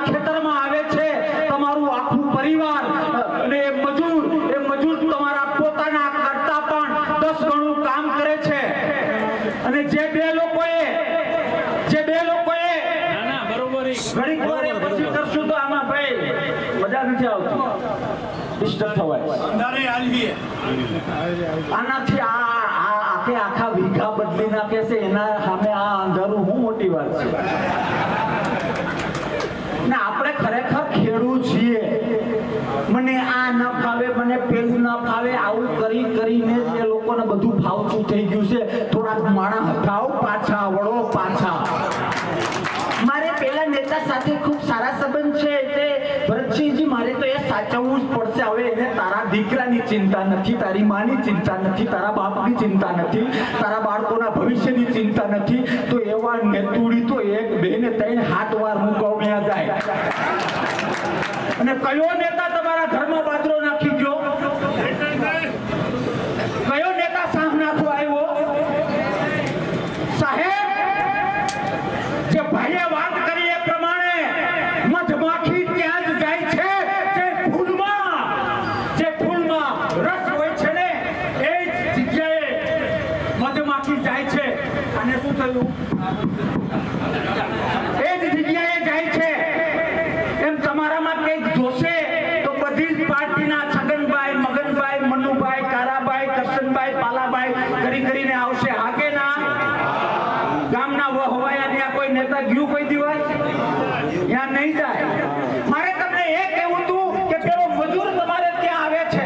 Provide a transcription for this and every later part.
ખેતરમાં આવે છે તમારું આખું પરિવાર અને એ મજૂર તમારા પોતાના કરતા પણ 10 ગણું કામ કરે છે અને જે બે લોકોએ ઘણી વાર પછી કરશું તો આમાં ભાઈ મજા નથી આવતી, ડિસ્ટર્બ થવાય આનાથી આખા વીઘા બદલી નાખે છે એના સામે આ અંધારું હું મોટી વાત છે ને આપણે ખરેખર ખેડૂત છીએ, મને આ ન ફાવે મને પેલું ન ફાવે આવું કરીને જે લોકોને બધું ફાવતું થઈ ગયું છે, થોડાક માણસ હટાવ પાછા વળો પાછા। મારે પેલા નેતા સાથે ખૂબ સારા સંબંધ છે એટલે ભરતસિંહજી મારે તો એ સાચવવું જ પડશે। હવે એને તારા દીકરાની ચિંતા નથી, તારી માની ચિંતા નથી, તારા બાપની ચિંતા નથી, તારા બાળકોના ભવિષ્યની ચિંતા નથી, તો એવા નેતુડી તો 1 2 ને 3 7 વાર મુકાવ્યા જાય। અને કયો નેતા તમારા ઘરમાં બાજરો નાખી ગયો? કયો નેતા સાહ નાખવા આવ્યો? સાહેબ, જે ભાઈએ વાત કરી એ પ્રમાણે મધમાખી ત્યાં જ જાય છે જે ફૂલમાં રસ હોય છે ને એ જ જગ્યાએ મધમાખી જાય છે। અને શું થયું? એ જ જગ્યાએ જાય છે। એમ તમારામાં કંઈક જોશે તો બધી જ પાર્ટીના છગનભાઈ, મગનભાઈ, મનુભાઈ, કારાભાઈ, કરશનભાઈ, પાલાભાઈ કરીને આવશે, હા કે ના? ગામના વહવાયા ત્યાં કોઈ નેતા ગયું કોઈ દિવસ? ત્યાં નહીં જાય। મારે તમને એ કહેવું હતું કે પેલો મજૂર તમારે ત્યાં આવે છે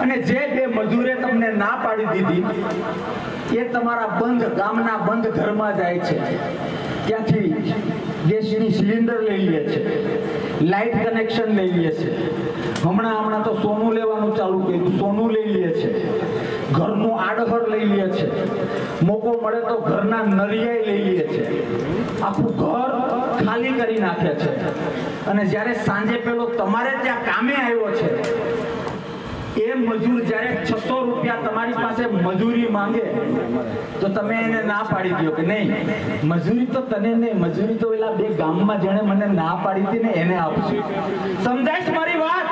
અને જે બે મજૂરે તમને ના પાડી દીધી એ તમારા ગામના બંધ ઘરમાં જાય છે, ત્યાંથી ગેસની સિલિન્ડર લઈ લે છે, લાઇટ કનેક્શન લઈ લે છે, હમણાં તો સોનું લેવાનું ચાલુ કર્યું, સોનું લઈ લે છે, ઘરનું આડહર લઈ લે છે, મોકો મળે તો ઘરના નરિયાઈ લઈ લે છે, આખું ઘર ખાલી કરી નાખે છે। અને જ્યારે સાંજે પેલો તમારે ત્યાં કામે આવ્યો છે એ મજૂર જ્યારે 600 રૂપિયા તમારી પાસે મજૂરી માંગે તો તમે એને ના પાડી દો કે નહીં, મજૂરી તો તને નહીં, મજૂરી તો પેલા 2 ગામમાં જેણે મને ના પાડી હતી ને એને આપશું। સમજાય મારી વાત?